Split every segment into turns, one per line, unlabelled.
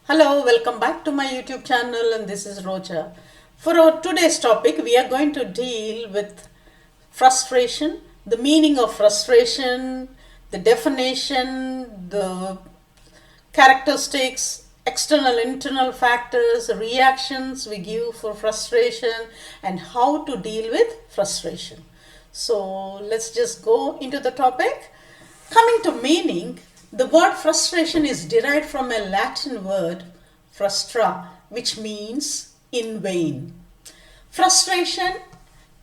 Hello, welcome back to my YouTube channel, and this is Roja. For our today's topic, we are going to deal with frustration, the meaning of frustration, the definition, the characteristics, external, internal factors, reactions we give for frustration, and how to deal with frustration. So let's just go into the topic. Coming to meaning, the word frustration is derived from a Latin word frustra, which means in vain. Frustration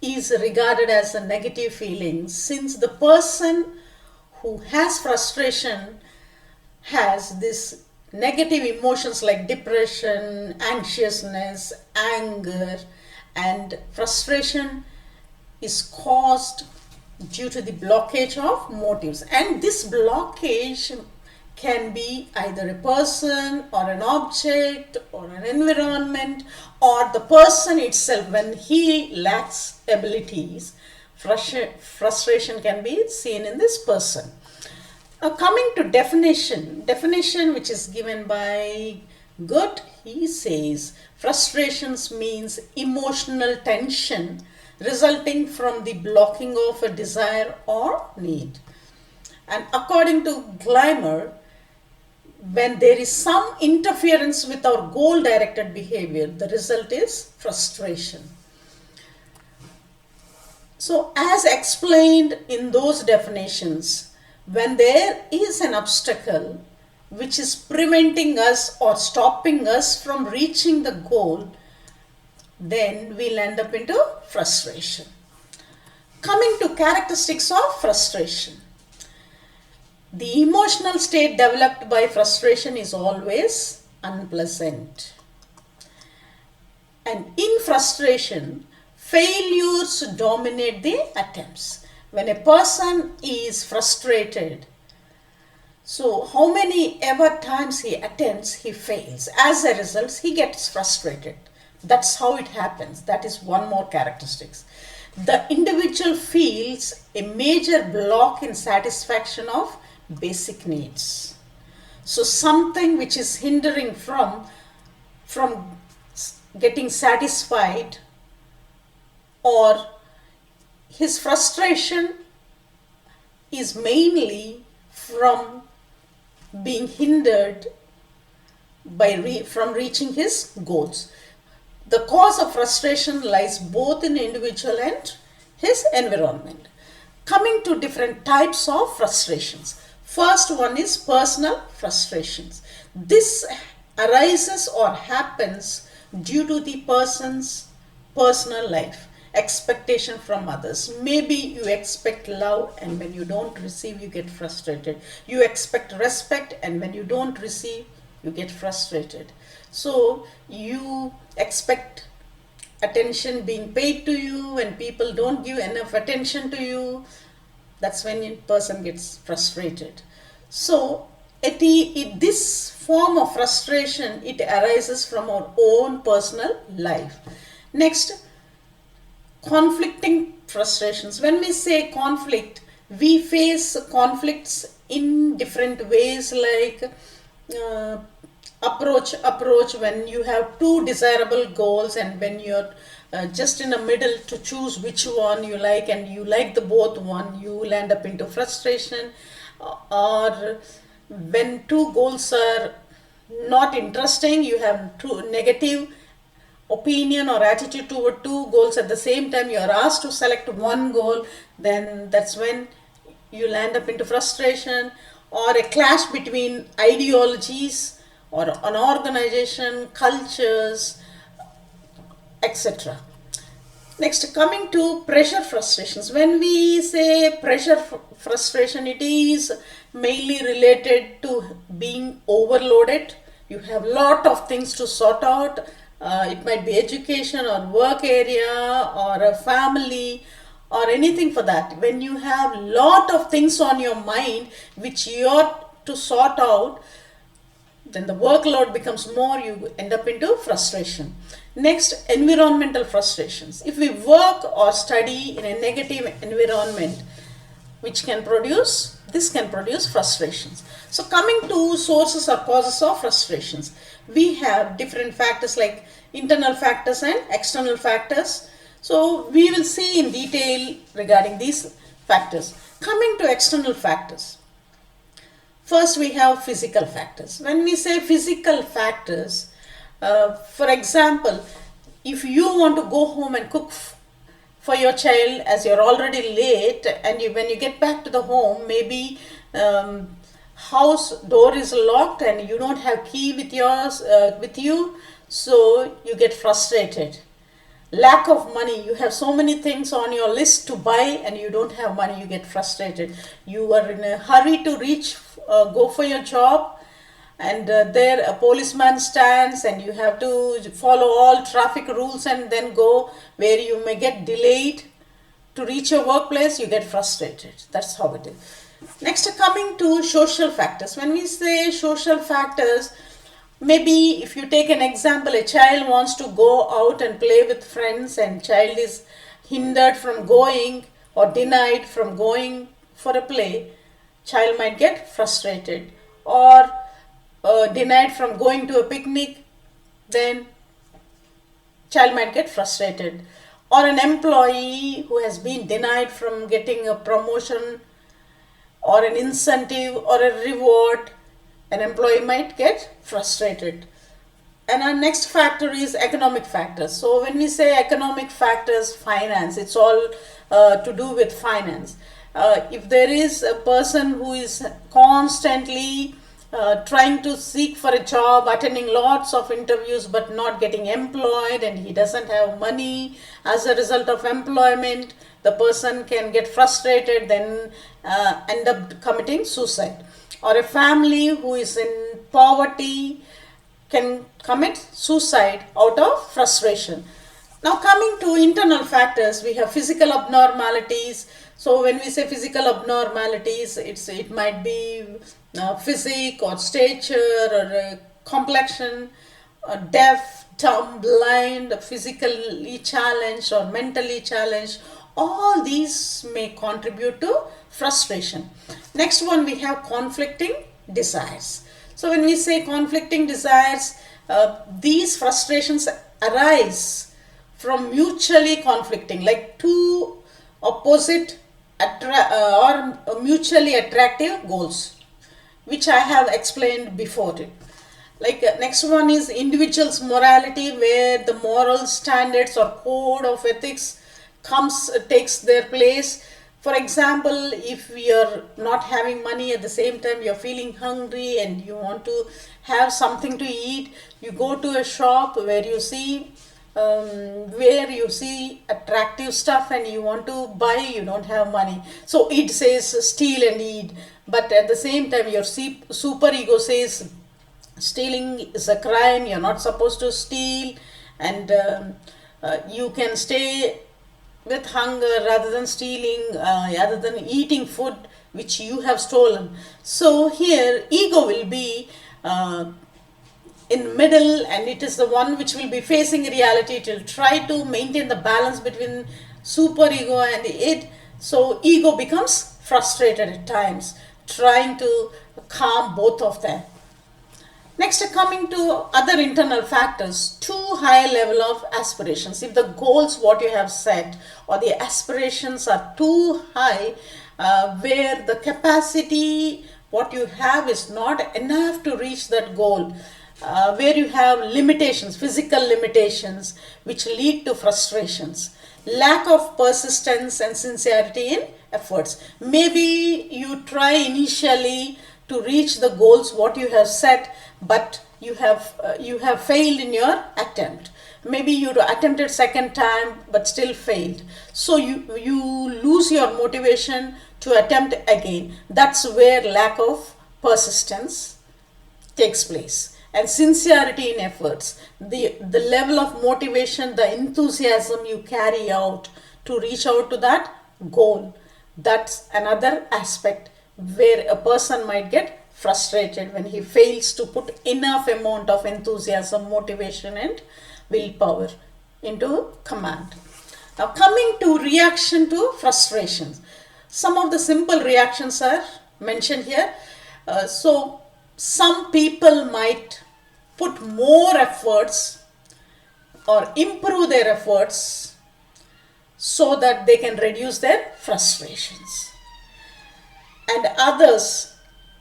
is regarded as a negative feeling since the person who has frustration has this negative emotions like depression, anxiousness, anger, and frustration is caused due to the blockage of motives, and this blockage can be either a person or an object or an environment or the person itself. When he lacks abilities, frustration can be seen in this person. Coming to definition which is given by Good, he says frustrations means emotional tension resulting from the blocking of a desire or need. And according to Gleimer, when there is some interference with our goal directed behavior, the result is frustration. So as explained in those definitions, when there is an obstacle which is preventing us or stopping us from reaching the goal, then we'll end up into frustration. Coming to characteristics of frustration. The emotional state developed by frustration is always unpleasant. And in frustration, failures dominate the attempts. When a person is frustrated, so how many ever times he attempts, he fails. As a result, he gets frustrated. That's how it happens. That is one more characteristics. The individual feels a major block in satisfaction of basic needs. So something which is hindering from getting satisfied, or his frustration is mainly from being hindered from reaching his goals. The cause of frustration lies both in the individual and his environment. Coming to different types of frustrations. First one is personal frustrations. This arises or happens due to the person's personal life, expectation from others. Maybe you expect love, and when you don't receive, you get frustrated. You expect respect, and when you don't receive, you get frustrated. So you expect attention being paid to you, and people don't give enough attention to you. That's when a person gets frustrated. So this form of frustration, it arises from our own personal life. Next, conflicting frustrations. When we say conflict, we face conflicts in different ways, like approach when you have two desirable goals, and when you're just in the middle to choose which one you like, and you like the both one, you will end up into frustration. Or when two goals are not interesting, you have two negative opinion or attitude toward two goals at the same time, you are asked to select one goal, then that's when you'll end up into frustration. Or a clash between ideologies or an organization, cultures, etc. Next, coming to pressure frustrations. When we say pressure frustration, it is mainly related to being overloaded. You have lot of things to sort out. It might be education or work area or a family or anything for that. When you have lot of things on your mind which you ought to sort out, then the workload becomes more, you end up into frustration. Next, environmental frustrations. If we work or study in a negative environment which can produce this can produce frustrations. So coming to sources or causes of frustrations, we have different factors like internal factors and external factors. So we will see in detail regarding these factors. Coming to external factors, first we have physical factors. When we say physical factors, for example, if you want to go home and cook for your child as you're already late, and when you get back to the home, maybe house door is locked and you don't have key with yours with you, so you get frustrated. Lack of money, you have so many things on your list to buy and you don't have money, you get frustrated. You are in a hurry to reach go for your job, and there a policeman stands and you have to follow all traffic rules and then go, where you may get delayed to reach your workplace, you get frustrated. That's how it is. Next, coming to social factors. When we say social factors, maybe if you take an example, a child wants to go out and play with friends and child is hindered from going or denied from going for a play, child might get frustrated. Or denied from going to a picnic, then child might get frustrated. Or an employee who has been denied from getting a promotion or an incentive or a reward, an employee might get frustrated. And our next factor is economic factors. So when we say economic factors, finance, it's all to do with finance. If there is a person who is constantly trying to seek for a job, attending lots of interviews but not getting employed, and he doesn't have money as a result of employment, the person can get frustrated, then end up committing suicide. Or a family who is in poverty can commit suicide out of frustration. Now coming to internal factors, we have physical abnormalities. So when we say physical abnormalities, it might be physique or stature or complexion, deaf, dumb, blind, physically challenged or mentally challenged. All these may contribute to frustration. Next one, we have conflicting desires. So when we say conflicting desires, these frustrations arise from mutually conflicting, like two opposite or mutually attractive goals, which I have explained before. Like next one is individual's morality, where the moral standards or code of ethics takes their place. For example, if you're not having money, at the same time you're feeling hungry and you want to have something to eat, you go to a shop where you see attractive stuff and you want to buy, you don't have money, so it says steal and eat. But at the same time your super ego says stealing is a crime, you're not supposed to steal, and you can stay with hunger rather than stealing, rather than eating food which you have stolen. So here ego will be in middle, and it is the one which will be facing reality. It will try to maintain the balance between super ego and it. So ego becomes frustrated at times, trying to calm both of them. Next, coming to other internal factors, too high level of aspirations. If the goals what you have set or the aspirations are too high, where the capacity what you have is not enough to reach that goal, where you have limitations, physical limitations, which lead to frustrations. Lack of persistence and sincerity in efforts. Maybe you try initially to reach the goals what you have set, but you have failed in your attempt. Maybe you attempted second time but still failed. So you lose your motivation to attempt again. That's where lack of persistence takes place. And sincerity in efforts, the level of motivation, the enthusiasm you carry out to reach out to that goal, that's another aspect where a person might get frustrated when he fails to put enough amount of enthusiasm, motivation and willpower into command. Now coming to reaction to frustrations. Some of the simple reactions are mentioned here. So some people might put more efforts or improve their efforts so that they can reduce their frustrations, and others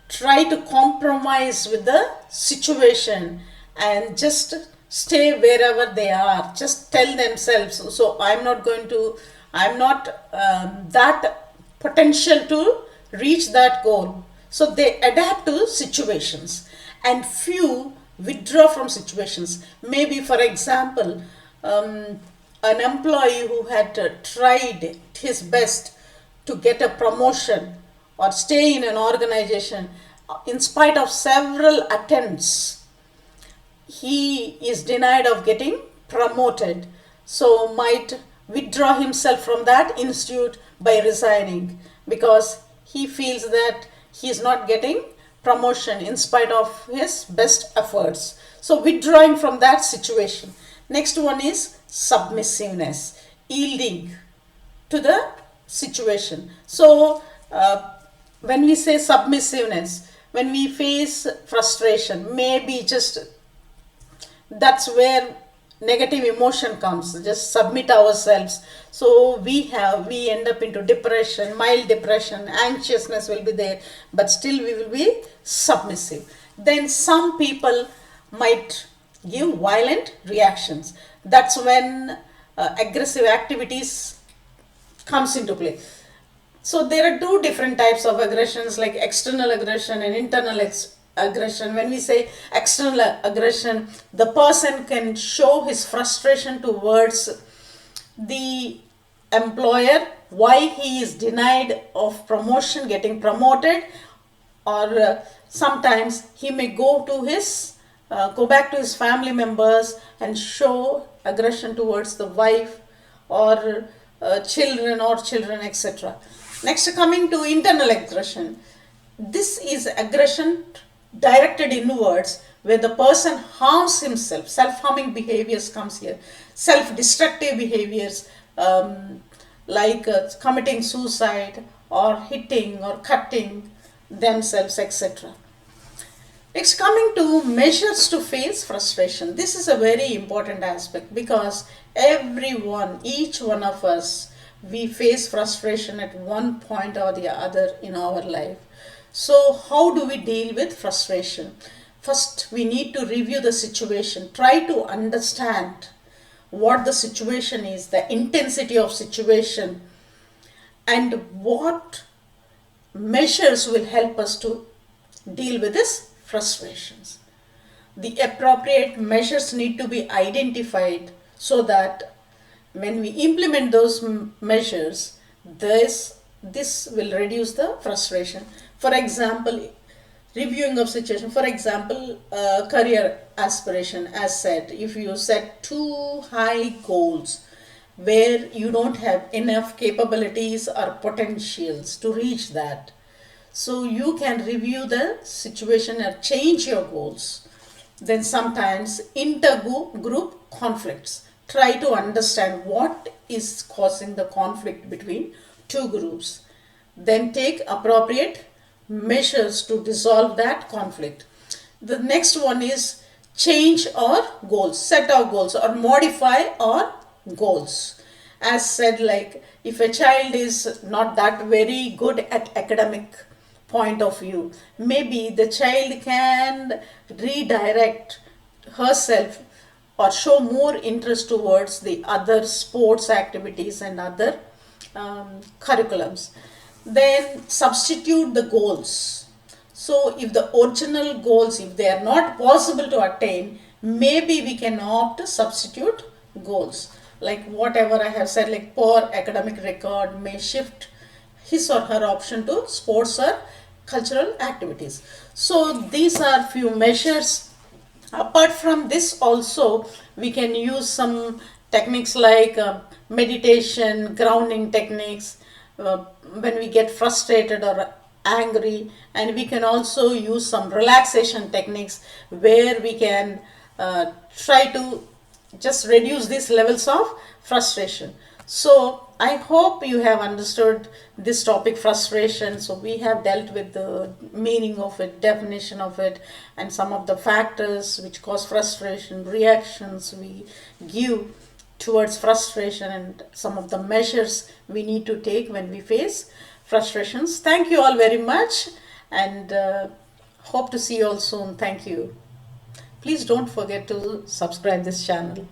try to compromise with the situation and just stay wherever they are, just tell themselves, so I'm not that potential to reach that goal. So they adapt to situations, and few withdraw from situations. Maybe, for example, an employee who had tried his best to get a promotion or stay in an organization, in spite of several attempts, he is denied of getting promoted, so might withdraw himself from that institute by resigning, because he feels that he is not getting promotion in spite of his best efforts. So withdrawing from that situation. Next one is submissiveness, yielding to the situation. So when we say submissiveness, when we face frustration, maybe just that's where negative emotion comes, just submit ourselves. So we end up into depression, mild depression, anxiousness will be there, but still we will be submissive. Then some people might give violent reactions. That's when aggressive activities comes into play. So there are two different types of aggressions, like external aggression and internal aggression. When we say external aggression, the person can show his frustration towards the employer, why he is denied of promotion, getting promoted, or sometimes he may go back to his family members and show aggression towards the wife or children, etc. Next, coming to internal aggression. This is aggression directed inwards, where the person harms himself. Self-harming behaviors comes here. Self-destructive behaviors, like committing suicide or hitting or cutting themselves, etc. Next, coming to measures to face frustration. This is a very important aspect, because each one of us, we face frustration at one point or the other in our life. So how do we deal with frustration? First, we need to review the situation, try to understand what the situation is, the intensity of situation, and what measures will help us to deal with these frustrations. The appropriate measures need to be identified, so that when we implement those measures, this will reduce the frustration. For example, reviewing of situation. For example, career aspiration, as said, if you set too high goals where you don't have enough capabilities or potentials to reach that, so you can review the situation or change your goals. Then sometimes intergroup conflicts. Try to understand what is causing the conflict between two groups. Then take appropriate measures to dissolve that conflict. The next one is change our goals, set our goals or modify our goals. As said, like if a child is not that very good at academic point of view, maybe the child can redirect herself or show more interest towards the other sports activities and other curriculums. Then substitute the goals. So if the original goals, if they are not possible to attain, maybe we can opt to substitute goals. Like whatever I have said, like poor academic record may shift his or her option to sports or cultural activities. So these are few measures. Apart from this also, we can use some techniques like meditation, grounding techniques when we get frustrated or angry, and we can also use some relaxation techniques where we can try to just reduce these levels of frustration. So I hope you have understood this topic, frustration. So we have dealt with the meaning of it, definition of it, and some of the factors which cause frustration, reactions we give towards frustration, and some of the measures we need to take when we face frustrations. Thank you all very much, and hope to see you all soon. Thank you. Please don't forget to subscribe this channel.